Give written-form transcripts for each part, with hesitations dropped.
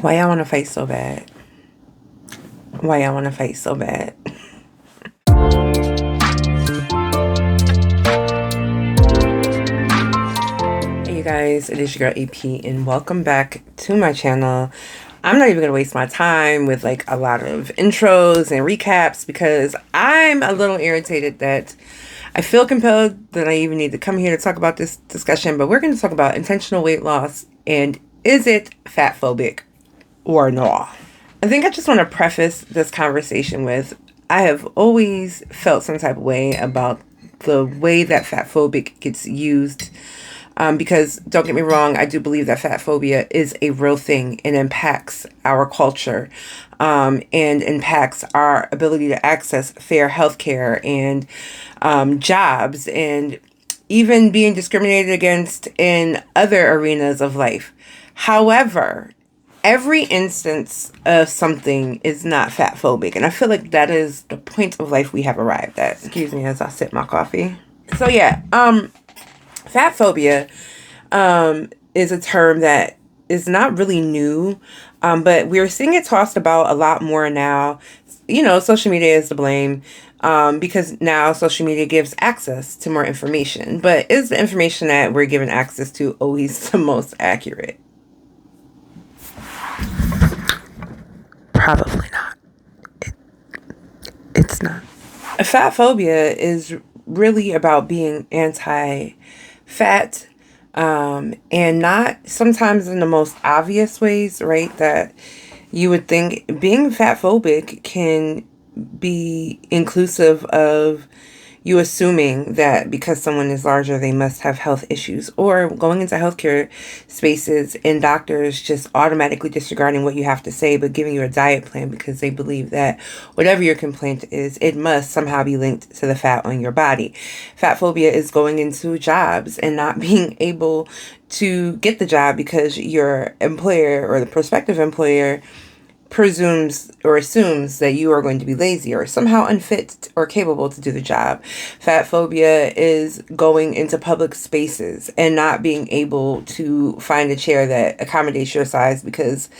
Why y'all want to fight so bad? Why y'all want to fight so bad? Hey you guys, it is your girl AP and welcome back to my channel. I'm not even going to waste my time with like a lot of intros and recaps because I'm a little irritated that I feel compelled that I even need to come here to talk about this discussion, but we're going to talk about intentional weight loss and is it fatphobic or no? I think I just want to preface this conversation with I have always felt some type of way about the way that fatphobic gets used. Because don't get me wrong, I do believe that fatphobia is a real thing and impacts our culture and impacts our ability to access fair healthcare and jobs and even being discriminated against in other arenas of life. However, every instance of something is not fatphobic. And I feel like that is the point of life we have arrived at. Excuse me as I sip my coffee. So yeah, fatphobia is a term that is not really new, but we're seeing it tossed about a lot more now. You know, social media is to blame because now social media gives access to more information. But is the information that we're given access to always the most accurate? Probably not. It's not. Fatphobia is really about being anti-fat and not sometimes in the most obvious ways, right? That you would think being fatphobic can be inclusive of you assuming that because someone is larger, they must have health issues, or going into healthcare spaces and doctors just automatically disregarding what you have to say, but giving you a diet plan because they believe that whatever your complaint is, it must somehow be linked to the fat on your body. Fatphobia is going into jobs and not being able to get the job because your employer or the prospective employer presumes or assumes that you are going to be lazy or somehow unfit or capable to do the job. Fatphobia is going into public spaces and not being able to find a chair that accommodates your size because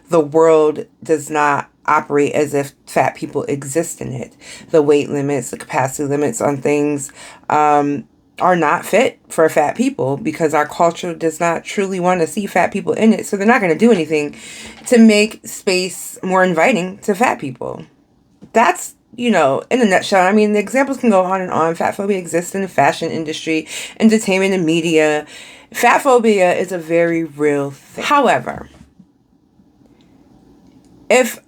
the world does not operate as if fat people exist in it. The weight limits, the capacity limits on things, are not fit for fat people because our culture does not truly want to see fat people in it. So they're not going to do anything to make space more inviting to fat people. That's, you know, in a nutshell. I mean, the examples can go on and on. Fat phobia exists in the fashion industry, entertainment, and media. Fat phobia is a very real thing. However, if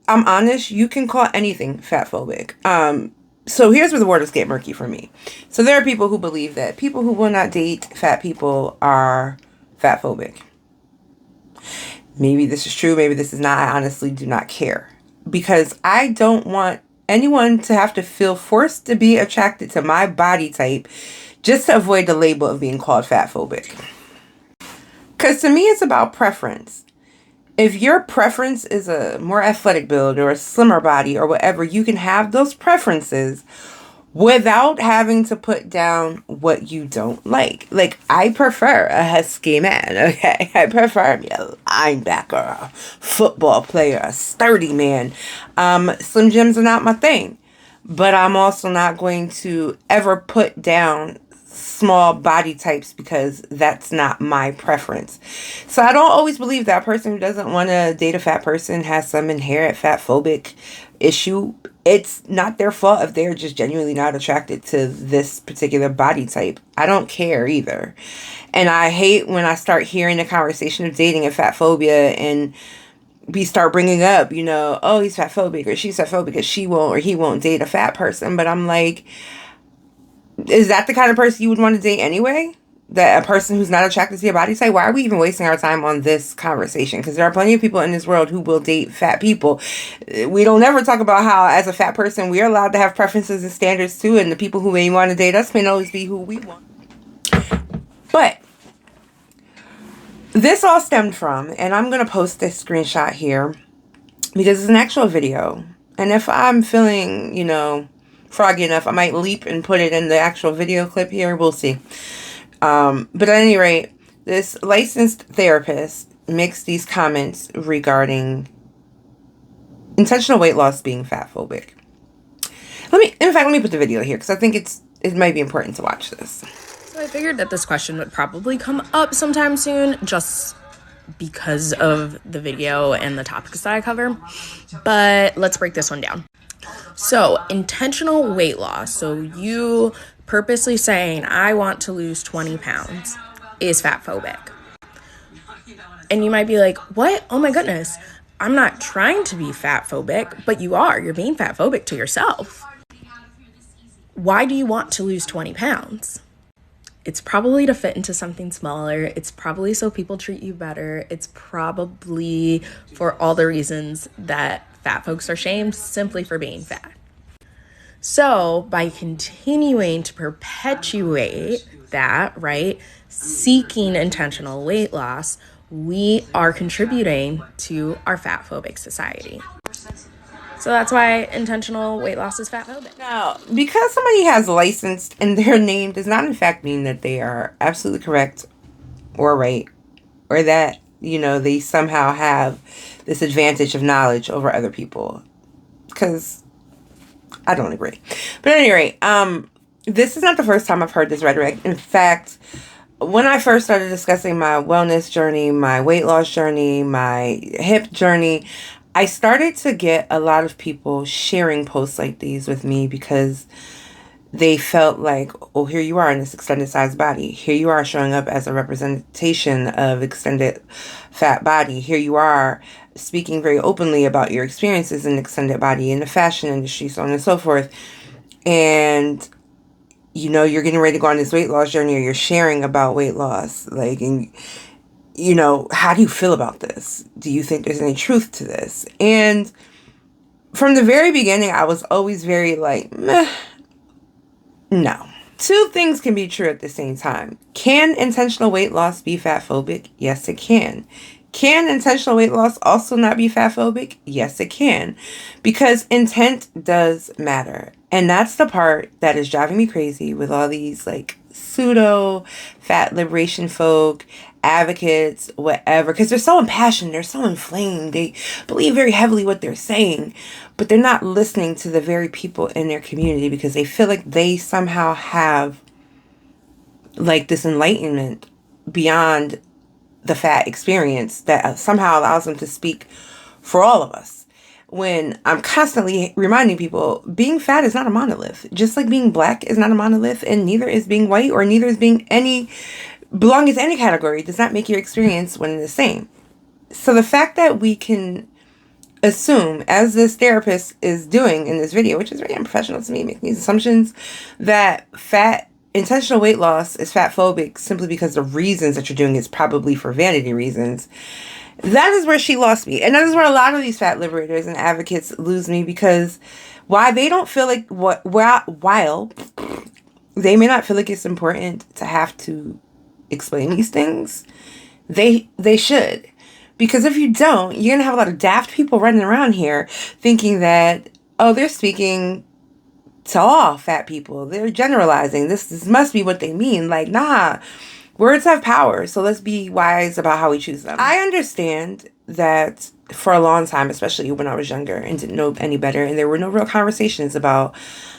I'm honest, you can call anything fat phobic. So here's where the waters get murky for me. So there are people who believe that people who will not date fat people are fat phobic. Maybe this is true. Maybe this is not. I honestly do not care because I don't want anyone to have to feel forced to be attracted to my body type just to avoid the label of being called fat phobic. Because to me, it's about preference. If your preference is a more athletic build or a slimmer body or whatever, you can have those preferences without having to put down what you don't like. Like, I prefer a husky man, okay? I prefer me a linebacker, a football player, a sturdy man. Slim Jims are not my thing. But I'm also not going to ever put down small body types because that's not my preference. So I don't always believe that person who doesn't want to date a fat person has some inherent fatphobic issue. It's not their fault if they're just genuinely not attracted to this particular body type. I don't care either. And I hate when I start hearing the conversation of dating and fatphobia and we start bringing up, you know, oh, he's fatphobic or she's fatphobic because she won't or he won't date a fat person. But I'm like, is that the kind of person you would want to date anyway? That a person who's not attracted to your body type? Why are we even wasting our time on this conversation? Because there are plenty of people in this world who will date fat people. We don't ever talk about how, as a fat person, we're allowed to have preferences and standards too, and the people who may want to date us may not always be who we want. But this all stemmed from, and I'm going to post this screenshot here because it's an actual video. And if I'm feeling, you know, froggy enough, I might leap and put it in the actual video clip here. We'll see. But at any rate, this licensed therapist makes these comments regarding intentional weight loss being fatphobic. Let me put the video here because I think it might be important to watch this. So I figured that this question would probably come up sometime soon, just because of the video and the topics that I cover. But let's break this one down. So intentional weight loss, so you purposely saying, I want to lose 20 pounds, is fatphobic. And you might be like, what? Oh my goodness. I'm not trying to be fatphobic, but you are. You're being fatphobic to yourself. Why do you want to lose 20 pounds? It's probably to fit into something smaller. It's probably so people treat you better. It's probably for all the reasons that fat folks are shamed simply for being fat. So by continuing to perpetuate that, right, seeking intentional weight loss, we are contributing to our fatphobic society. So that's why intentional weight loss is fatphobic. Now, because somebody has licensed in their name does not in fact mean that they are absolutely correct or right, or that, they somehow have this advantage of knowledge over other people. Because I don't agree. But at any rate, this is not the first time I've heard this rhetoric. In fact, when I first started discussing my wellness journey, my weight loss journey, my hip journey, I started to get a lot of people sharing posts like these with me because they felt like, oh, here you are in this extended size body. Here you are showing up as a representation of extended fat body. Here you are speaking very openly about your experiences in extended body in the fashion industry, so on and so forth. And, you're getting ready to go on this weight loss journey, or you're sharing about weight loss. And how do you feel about this? Do you think there's any truth to this? And from the very beginning, I was always very like, meh, no. Two things can be true at the same time. Can intentional weight loss be fatphobic? Yes, it can. Can intentional weight loss also not be fatphobic? Yes, it can. Because intent does matter. And that's the part that is driving me crazy with all these pseudo fat liberation folk, advocates, whatever, because they're so impassioned, they're so inflamed, they believe very heavily what they're saying, but they're not listening to the very people in their community because they feel like they somehow have this enlightenment beyond the fat experience that somehow allows them to speak for all of us. When I'm constantly reminding people, being fat is not a monolith. Just like being black is not a monolith, and neither is being white, or neither is being belonging to any category does not make your experience one and the same. So the fact that we can assume, as this therapist is doing in this video, which is very unprofessional to me, making these assumptions, that intentional weight loss is fatphobic simply because the reasons that you're doing is probably for vanity reasons, that is where she lost me. And that is where a lot of these fat liberators and advocates lose me, because while they don't feel like while they may not feel like it's important to have to explain these things, they should. Because if you don't, you're going to have a lot of daft people running around here thinking that, oh, they're speaking to all fat people. They're generalizing. This must be what they mean. Nah. Words have power, so let's be wise about how we choose them. I understand that for a long time, especially when I was younger and didn't know any better, and there were no real conversations about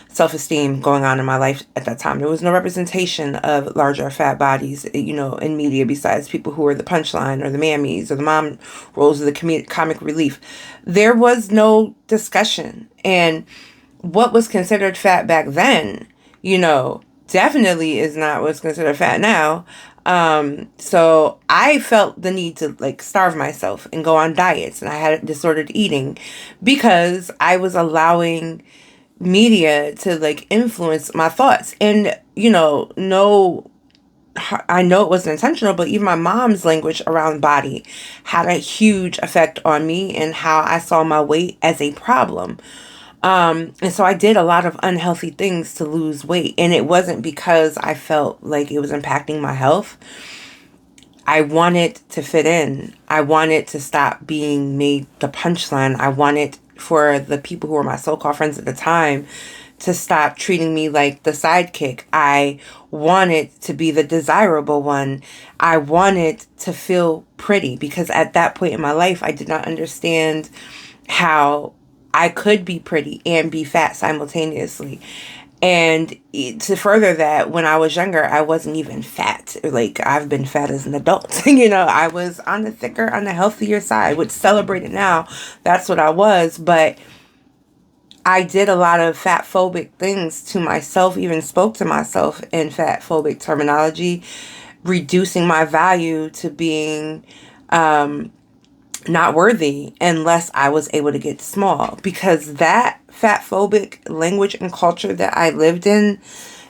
self-esteem going on in my life at that time. There was no representation of larger fat bodies, in media besides people who were the punchline or the mammies or the mom roles or the comic relief. There was no discussion. And what was considered fat back then, definitely is not what's considered fat now. So I felt the need to starve myself and go on diets, and I had disordered eating because I was allowing media to influence my thoughts. And I know it wasn't intentional, but even my mom's language around body had a huge effect on me and how I saw my weight as a problem. And so I did a lot of unhealthy things to lose weight, and it wasn't because I felt like it was impacting my health. I wanted to fit in. I wanted to stop being made the punchline. I wanted for the people who were my so-called friends at the time to stop treating me like the sidekick. I wanted to be the desirable one. I wanted to feel pretty because at that point in my life, I did not understand how I could be pretty and be fat simultaneously. And to further that, when I was younger, I wasn't even fat. Like, I've been fat as an adult. I was on the healthier side. Would celebrate it now. That's what I was. But I did a lot of fat phobic things to myself, even spoke to myself in fat phobic terminology, reducing my value to being not worthy unless I was able to get small. Because that fat phobic language and culture that I lived in,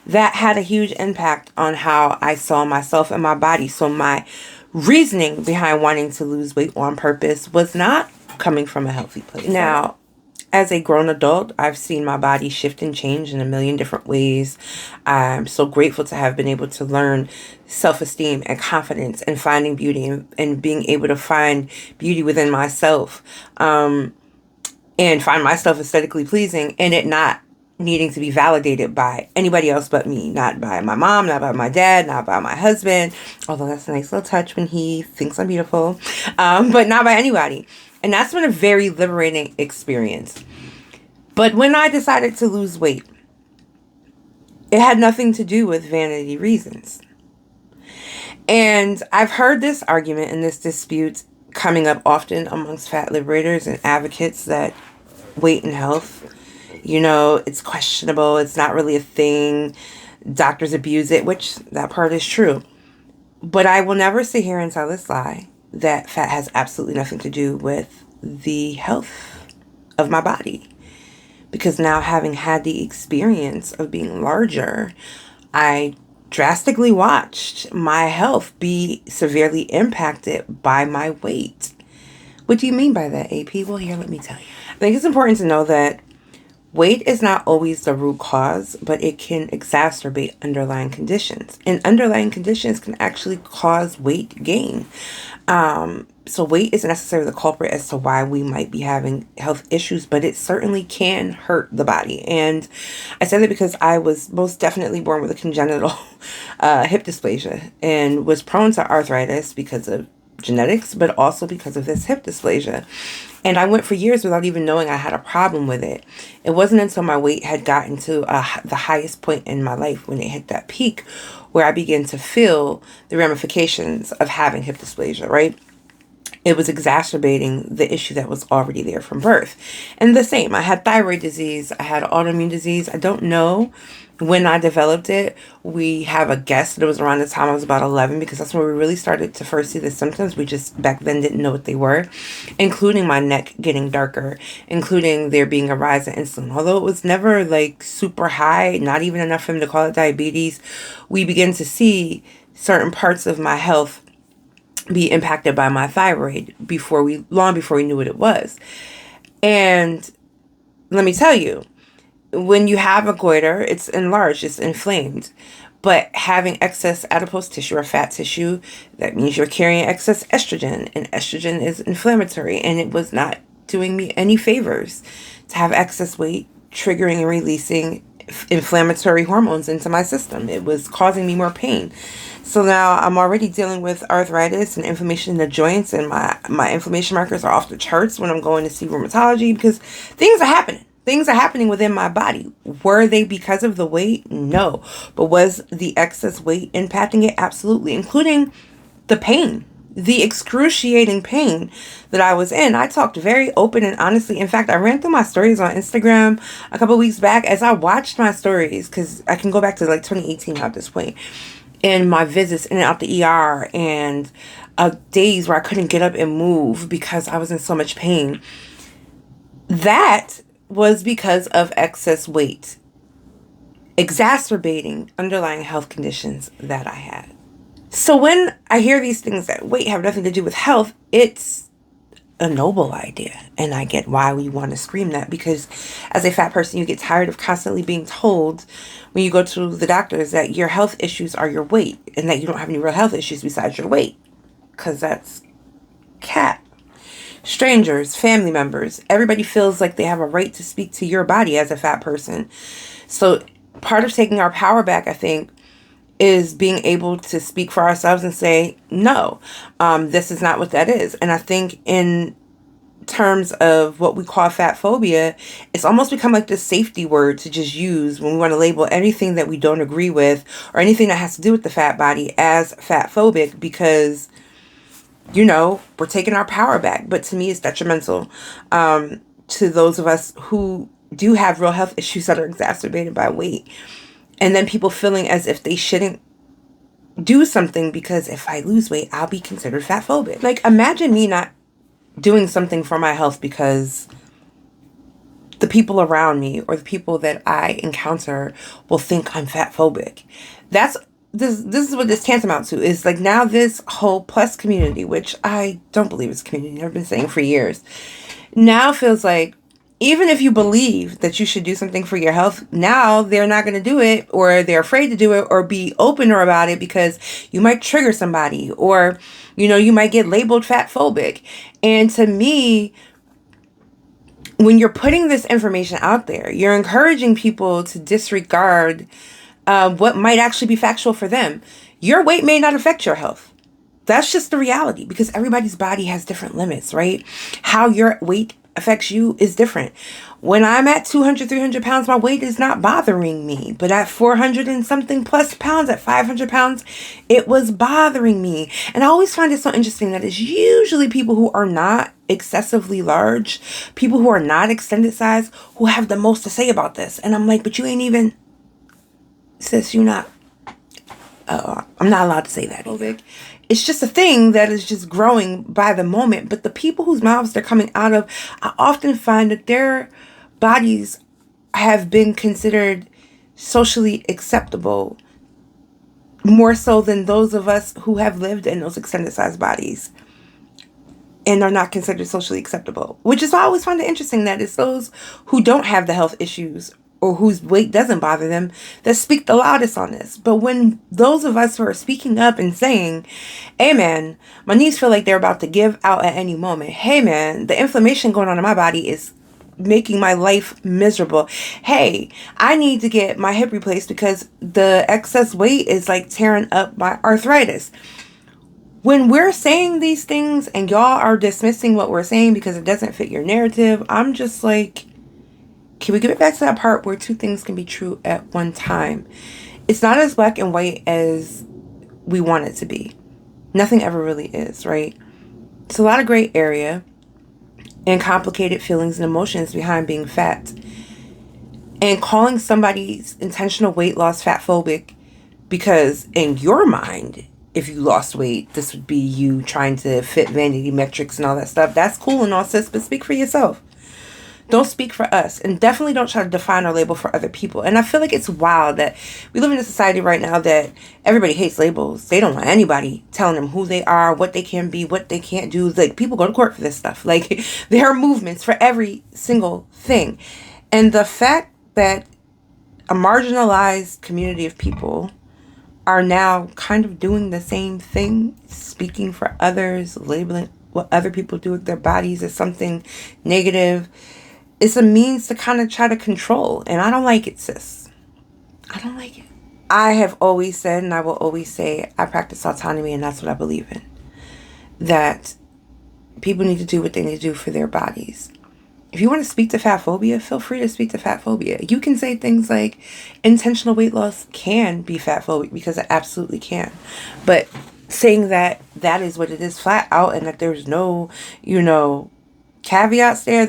that had a huge impact on how I saw myself and my body. So my reasoning behind wanting to lose weight on purpose was not coming from a healthy place. Now, as a grown adult, I've seen my body shift and change in a million different ways. I'm so grateful to have been able to learn self-esteem and confidence and finding beauty and being able to find beauty within myself, and find myself aesthetically pleasing and it not needing to be validated by anybody else but me. Not by my mom, not by my dad, not by my husband. Although that's a nice little touch when he thinks I'm beautiful. But not by anybody. And that's been a very liberating experience. But when I decided to lose weight, it had nothing to do with vanity reasons. And I've heard this argument and this dispute coming up often amongst fat liberators and advocates that weight and health, it's questionable. It's not really a thing. Doctors abuse it, which that part is true. But I will never sit here and tell this lie that fat has absolutely nothing to do with the health of my body. Because now, having had the experience of being larger, I drastically watched my health be severely impacted by my weight. What do you mean by that, AP? Well, here, let me tell you. I think it's important to know that weight is not always the root cause, but it can exacerbate underlying conditions. And underlying conditions can actually cause weight gain. So weight isn't necessarily the culprit as to why we might be having health issues, but it certainly can hurt the body. And I say that because I was most definitely born with a congenital hip dysplasia and was prone to arthritis because of genetics, but also because of this hip dysplasia. And I went for years without even knowing I had a problem with it. It wasn't until my weight had gotten to the highest point in my life, when it hit that peak, where I began to feel the ramifications of having hip dysplasia, right? It was exacerbating the issue that was already there from birth. And the same, I had thyroid disease, I had autoimmune disease. I don't know when I developed it. We have a guess that it was around the time I was about 11, because that's when we really started to first see the symptoms. We just back then didn't know what they were, including my neck getting darker, including there being a rise in insulin. Although it was never like super high, not even enough for him to call it diabetes, we began to see certain parts of my health be impacted by my thyroid long before we knew what it was. And let me tell you, when you have a goiter, it's enlarged, it's inflamed. But having excess adipose tissue or fat tissue, that means you're carrying excess estrogen, and estrogen is inflammatory, and it was not doing me any favors to have excess weight triggering and releasing inflammatory hormones into my system. It was causing me more pain. So now I'm already dealing with arthritis and inflammation in the joints, and my inflammation markers are off the charts when I'm going to see rheumatology, because things are happening. Things are happening within my body. Were they because of the weight? No. But was the excess weight impacting it? Absolutely. Including the pain, the excruciating pain that I was in. I talked very open and honestly. In fact, I ran through my stories on Instagram a couple weeks back as I watched my stories, because I can go back to like 2018 at this point. And my visits in and out the ER, and days where I couldn't get up and move because I was in so much pain. That was because of excess weight, exacerbating underlying health conditions that I had. So when I hear these things that weight have nothing to do with health, it's a noble idea. And I get why we want to scream that, because as a fat person, you get tired of constantly being told when you go to the doctors that your health issues are your weight, and that you don't have any real health issues besides your weight. Because that's cap. Strangers, family members, everybody feels like they have a right to speak to your body as a fat person, So part of taking our power back, I think, is being able to speak for ourselves and say, no, this is not what that is. And I think in terms of what we call fat phobia, it's almost become like this safety word to just use when we want to label anything that we don't agree with or anything that has to do with the fat body as fat phobic, because, we're taking our power back. But to me, it's detrimental to those of us who do have real health issues that are exacerbated by weight. And then people feeling as if they shouldn't do something because if I lose weight, I'll be considered fat phobic. Like, imagine me not doing something for my health because the people around me or the people that I encounter will think I'm fat phobic. This is what this tantamount to is like now this whole plus community, which I don't believe is a community, I've been saying for years, now feels like even if you believe that you should do something for your health, now they're not going to do it, or they're afraid to do it or be opener about it because you might trigger somebody, or, you might get labeled fat phobic. And to me, when you're putting this information out there, you're encouraging people to disregard what might actually be factual for them. Your weight may not affect your health. That's just the reality, because everybody's body has different limits, right? How your weight affects you is different. When I'm at 200, 300 pounds, my weight is not bothering me. But at 400 and something plus pounds, at 500 pounds, it was bothering me. And I always find it so interesting that it's usually people who are not excessively large, people who are not extended size, who have the most to say about this. And I'm like, but you ain't even, sis, you're not, I'm not allowed to say that either. It's just a thing that is just growing by the moment. But the people whose mouths they're coming out of, I often find that their bodies have been considered socially acceptable more so than those of us who have lived in those extended size bodies and are not considered socially acceptable. Which is why I always find it interesting that it's those who don't have the health issues or whose weight doesn't bother them that speak the loudest on this. But when those of us who are speaking up and saying, hey man, my knees feel like they're about to give out at any moment. Hey man, the inflammation going on in my body is making my life miserable. Hey, I need to get my hip replaced because the excess weight is like tearing up my arthritis. When we're saying these things and y'all are dismissing what we're saying because it doesn't fit your narrative, I'm just like, can we get back to that part where two things can be true at one time? It's not as black and white as we want it to be. Nothing ever really is, right? It's a lot of gray area and complicated feelings and emotions behind being fat. And calling somebody's intentional weight loss fat phobic because in your mind, if you lost weight, this would be you trying to fit vanity metrics and all that stuff. That's cool and all, sis, but speak for yourself. Don't speak for us, and definitely don't try to define or label for other people. And I feel like it's wild that we live in a society right now that everybody hates labels. They don't want anybody telling them who they are, what they can be, what they can't do. Like, people go to court for this stuff. Like, there are movements for every single thing. And the fact that a marginalized community of people are now kind of doing the same thing, speaking for others, labeling what other people do with their bodies as something negative, it's a means to kind of try to control. And I don't like it, sis. I don't like it. I have always said, and I will always say, I practice autonomy, and that's what I believe in. That people need to do what they need to do for their bodies. If you want to speak to fat phobia, feel free to speak to fat phobia. You can say things like intentional weight loss can be fat phobic, because it absolutely can. But saying that that is what it is flat out and that there's no, caveats there,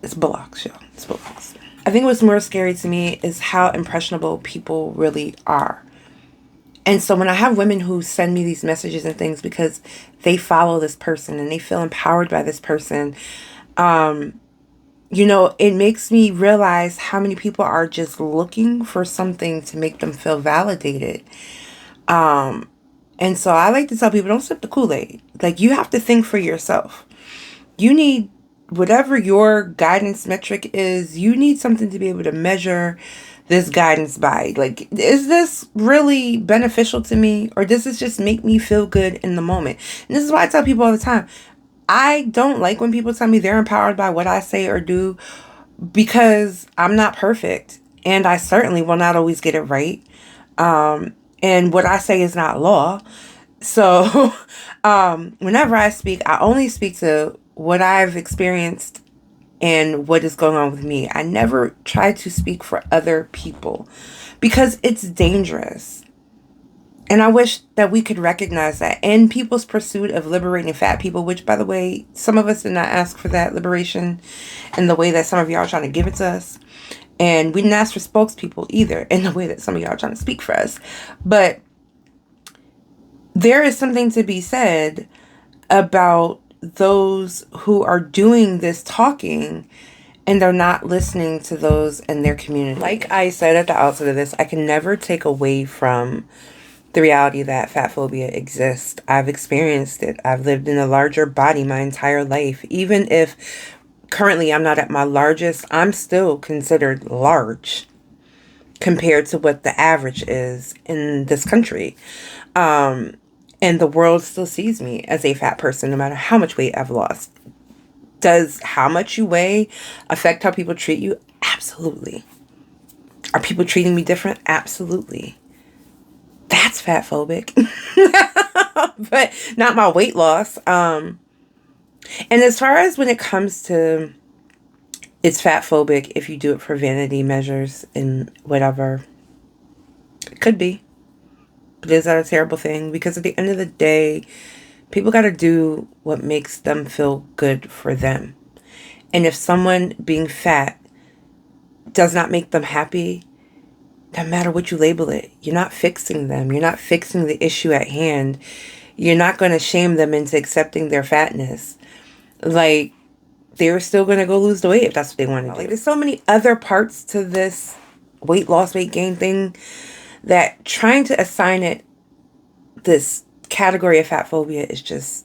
it's blocks, y'all. It's blocks. I think what's more scary to me is how impressionable people really are. And so when I have women who send me these messages and things because they follow this person and they feel empowered by this person, it makes me realize how many people are just looking for something to make them feel validated. And so I like to tell people, don't sip the Kool-Aid. Like, you have to think for yourself. You need whatever your guidance metric is, you need something to be able to measure this guidance by. Like, is this really beneficial to me, or does this just make me feel good in the moment? And this is why I tell people all the time, I don't like when people tell me they're empowered by what I say or do, because I'm not perfect, and I certainly will not always get it right. And what I say is not law. So, whenever I speak, I only speak to what I've experienced and what is going on with me. I never try to speak for other people because it's dangerous. And I wish that we could recognize that in people's pursuit of liberating fat people, which, by the way, some of us did not ask for that liberation in the way that some of y'all are trying to give it to us. And we didn't ask for spokespeople either in the way that some of y'all are trying to speak for us. But there is something to be said about those who are doing this talking and they're not listening to those in their community. Like I said at the outset of this, I can never take away from the reality that fat phobia exists. I've experienced it. I've lived in a larger body my entire life. Even if currently I'm not at my largest, I'm still considered large compared to what the average is in this country. And the world still sees me as a fat person no matter how much weight I've lost. Does how much you weigh affect how people treat you? Absolutely. Are people treating me different? Absolutely. That's fat phobic. But not my weight loss. And as far as when it comes to it's fat phobic if you do it for vanity measures and whatever, it could be. But is that a terrible thing? Because at the end of the day, people got to do what makes them feel good for them. And if someone being fat does not make them happy, no matter what you label it, you're not fixing them. You're not fixing the issue at hand. You're not going to shame them into accepting their fatness. Like, they're still going to go lose the weight if that's what they want to do. Like, there's so many other parts to this weight loss, weight gain thing that trying to assign it this category of fat phobia is just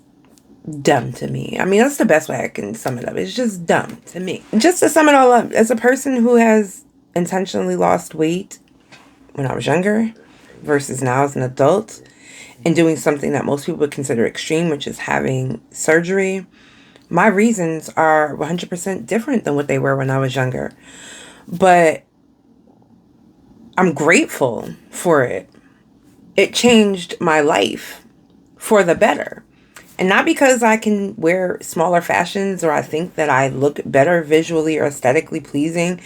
dumb to me. I mean, that's the best way I can sum it up. It's just dumb to me. Just to sum it all up, as a person who has intentionally lost weight when I was younger versus now as an adult and doing something that most people would consider extreme, which is having surgery, my reasons are 100% different than what they were when I was younger. But I'm grateful for it. It changed my life for the better. And not because I can wear smaller fashions or I think that I look better visually or aesthetically pleasing.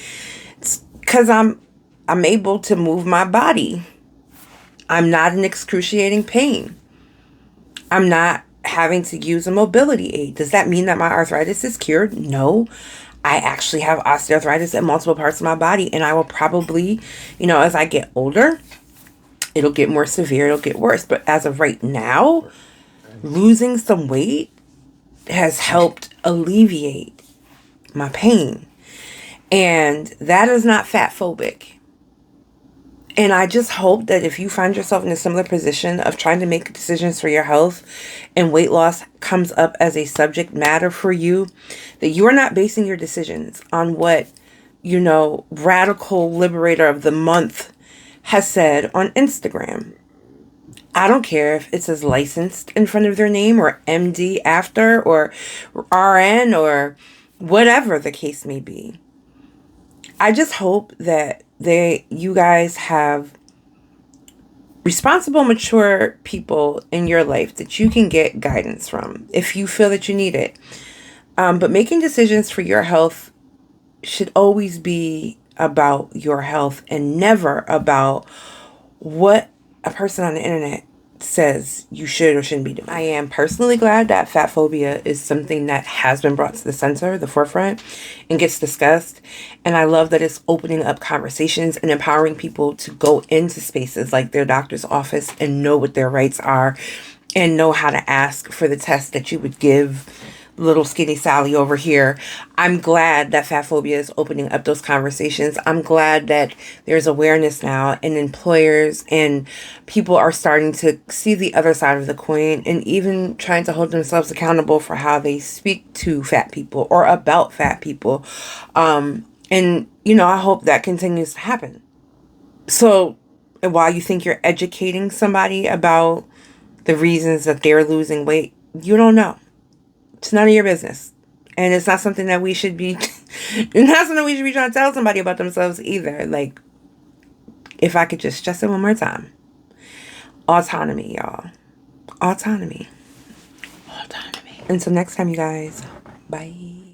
It's because I'm able to move my body. I'm not in excruciating pain. I'm not having to use a mobility aid. Does that mean that my arthritis is cured? No. I actually have osteoarthritis in multiple parts of my body, and I will probably, as I get older, it'll get more severe, it'll get worse. But as of right now, losing some weight has helped alleviate my pain. And that is not fat phobic. And I just hope that if you find yourself in a similar position of trying to make decisions for your health and weight loss comes up as a subject matter for you, that you are not basing your decisions on what, radical liberator of the month has said on Instagram. I don't care if it says licensed in front of their name or MD after or RN or whatever the case may be. I just hope that you guys have responsible, mature people in your life that you can get guidance from if you feel that you need it. But making decisions for your health should always be about your health and never about what a person on the internet says you should or shouldn't be doing. I am personally glad that fat phobia is something that has been brought to the center, the forefront, and gets discussed. And I love that it's opening up conversations and empowering people to go into spaces like their doctor's office and know what their rights are and know how to ask for the test that you would give little skinny Sally over here. I'm glad that fat phobia is opening up those conversations. I'm glad that there's awareness now and employers and people are starting to see the other side of the coin and even trying to hold themselves accountable for how they speak to fat people or about fat people. I hope that continues to happen. So while you think you're educating somebody about the reasons that they're losing weight, you don't know. It's none of your business. And it's not something that we should be And that's something we should be trying to tell somebody about themselves either. Like, if I could just stress it one more time. Autonomy, y'all. Autonomy. Autonomy. Until next time, you guys. Bye.